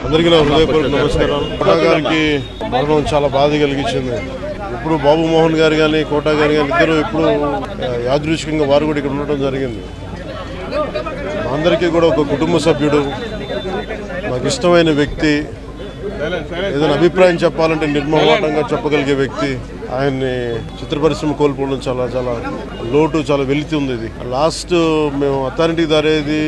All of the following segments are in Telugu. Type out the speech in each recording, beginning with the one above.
అందరికీ నా హృదయపూర్వక నమస్కారాలు. కోటా గారికి మరణం చాలా బాధ కలిగించింది. ఇప్పుడు బాబు మోహన్ గారు కానీ కోటా గారు కానీ ఇద్దరు ఇప్పుడు యాదృచ్ఛికంగా వారు కూడా ఇక్కడ ఉండటం జరిగింది. మా అందరికీ కూడా ఒక కుటుంబ సభ్యుడు, నాకు ఇష్టమైన వ్యక్తి, ఏదైనా అభిప్రాయం చెప్పాలంటే నిర్మోహమాటంగా చెప్పగలిగే వ్యక్తి. ఆయన్ని చిత్ర పరిశ్రమ కోల్పోవడం చాలా చాలా లోటు, చాలా వెలితి ఉంది. ఇది లాస్ట్ మేము అథారిటీ దారేది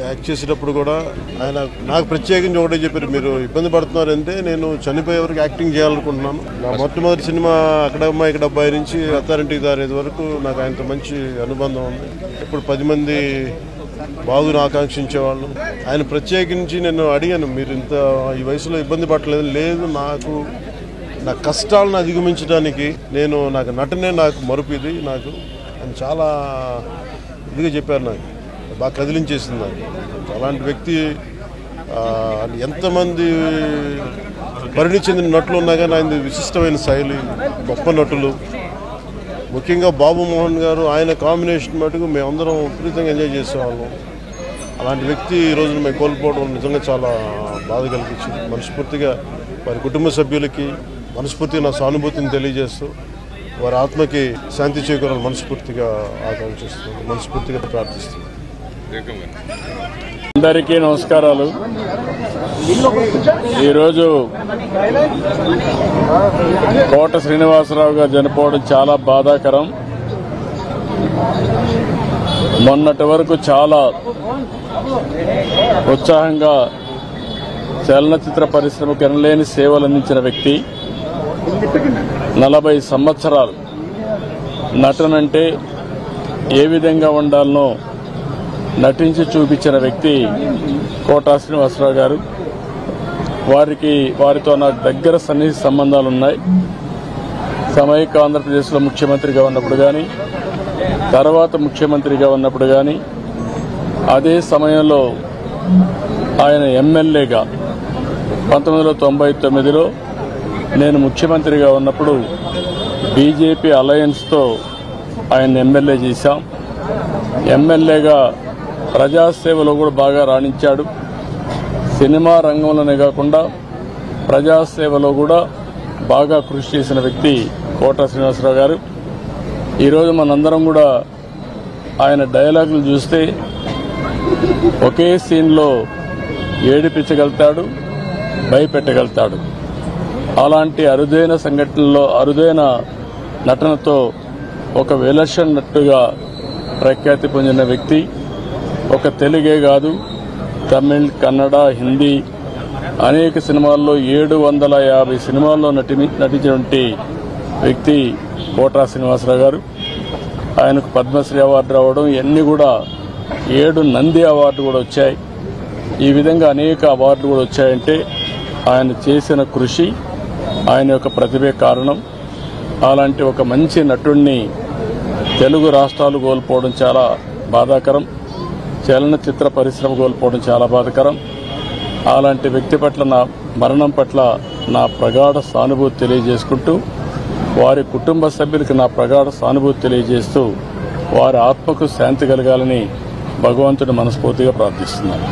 యాక్ట్ చేసేటప్పుడు కూడా ఆయన నాకు ప్రత్యేకించి ఒకటే చెప్పారు, మీరు ఇబ్బంది పడుతున్నారంటే నేను చనిపోయే వరకు యాక్టింగ్ చేయాలనుకుంటున్నాను. నా మొట్టమొదటి సినిమా అక్కడమ్మాయి ఇక్కడ అబ్బాయి నుంచి అథారిటీ దారేది వరకు నాకు ఆయనతో మంచి అనుబంధం ఉంది. ఇప్పుడు 10 మంది బాగుని ఆకాంక్షించేవాళ్ళు. ఆయన ప్రత్యేకించి నేను అడిగాను, మీరు ఇంత ఈ వయసులో ఇబ్బంది పడలేదు. లేదు, నా కష్టాలను అధిగమించడానికి నాకు నటనే నాకు మరుపు ఇది నాకు అని చాలా ఇదిగా చెప్పారు. నాకు బాగా కదిలించేసింది. నాకు అలాంటి వ్యక్తి ఎంతమంది పరిణి చెందిన నటులు ఉన్నా కానీ ఆయన విశిష్టమైన శైలి, గొప్ప నటులు. ముఖ్యంగా బాబు మోహన్ గారు ఆయన కాంబినేషన్ మటుకు మేమందరం విపరీతంగా ఎంజాయ్ చేసేవాళ్ళం. అలాంటి వ్యక్తి ఈ రోజున మేము కోల్పోవడం నిజంగా చాలా బాధ కలిగించింది. మనస్ఫూర్తిగా వారి కుటుంబ సభ్యులకి మనస్ఫూర్తిగా నా సానుభూతిని తెలియజేస్తూ వారి ఆత్మకి శాంతి చేకూరాలని మనస్ఫూర్తిగా ఆకాంక్షిస్తున్నాను, మనస్ఫూర్తిగా ప్రార్థిస్తున్నాను. అందరికీ నమస్కారాలు. ఈరోజు కోట శ్రీనివాసరావు గారు చనిపోవడం చాలా బాధాకరం. మొన్నటి వరకు చాలా ఉత్సాహంగా చలనచిత్ర పరిశ్రమకు ఎనలేని సేవలు అందించిన వ్యక్తి. 40 సంవత్సరాలు నటనంటే ఏ విధంగా ఉండాలనో నటించి చూపించిన వ్యక్తి కోటా శ్రీనివాసరావు గారు. వారితో నాకు దగ్గర సన్నిహిత సంబంధాలు ఉన్నాయి. సమైక్య ఆంధ్రప్రదేశ్లో ముఖ్యమంత్రిగా ఉన్నప్పుడు కానీ, తర్వాత ముఖ్యమంత్రిగా ఉన్నప్పుడు కానీ, అదే సమయంలో ఆయన ఎమ్మెల్యేగా 1999లో నేను ముఖ్యమంత్రిగా ఉన్నప్పుడు బీజేపీ అలయన్స్తో ఆయన ఎమ్మెల్యే చేశాం. ఎమ్మెల్యేగా ప్రజాసేవలో కూడా బాగా రాణించాడు. సినిమా రంగంలోనే కాకుండా ప్రజాసేవలో కూడా బాగా కృషి చేసిన వ్యక్తి కోటా శ్రీనివాసరావు గారు. ఈరోజు మనందరం కూడా ఆయన డైలాగులు చూస్తే ఒకే సీన్లో ఏడిపించగలుగుతాడు, భయపెట్టగలుగుతాడు. అలాంటి అరుదైన సంఘటనలో అరుదైన నటనతో ఒక విలక్షణ నటుగా ప్రఖ్యాతి పొందిన వ్యక్తి. ఒక తెలుగే కాదు, తమిళ్, కన్నడ, హిందీ అనేక సినిమాల్లో 750 సినిమాల్లో నటించినటువంటి వ్యక్తి కోటా శ్రీనివాసరావు గారు. ఆయనకు పద్మశ్రీ అవార్డు రావడం, ఇవన్నీ కూడా 7 నంది అవార్డు కూడా వచ్చాయి. ఈ విధంగా అనేక అవార్డులు కూడా వచ్చాయంటే ఆయన చేసిన కృషి, ఆయన యొక్క ప్రతిభే కారణం. అలాంటి ఒక మంచి నటుడిని తెలుగు రాష్ట్రాలు కోల్పోవడం చాలా బాధాకరం. చలనచిత్ర పరిశ్రమ కోల్పోవడం చాలా బాధాకరం. అలాంటి వ్యక్తి పట్ల నా మరణం పట్ల నా ప్రగాఢ సానుభూతి తెలియజేసుకుంటూ, వారి కుటుంబ సభ్యులకు నా ప్రగాఢ సానుభూతి తెలియజేస్తూ వారి ఆత్మకు శాంతి కలగాలని భగవంతుని మనస్ఫూర్తిగా ప్రార్థిస్తున్నాను.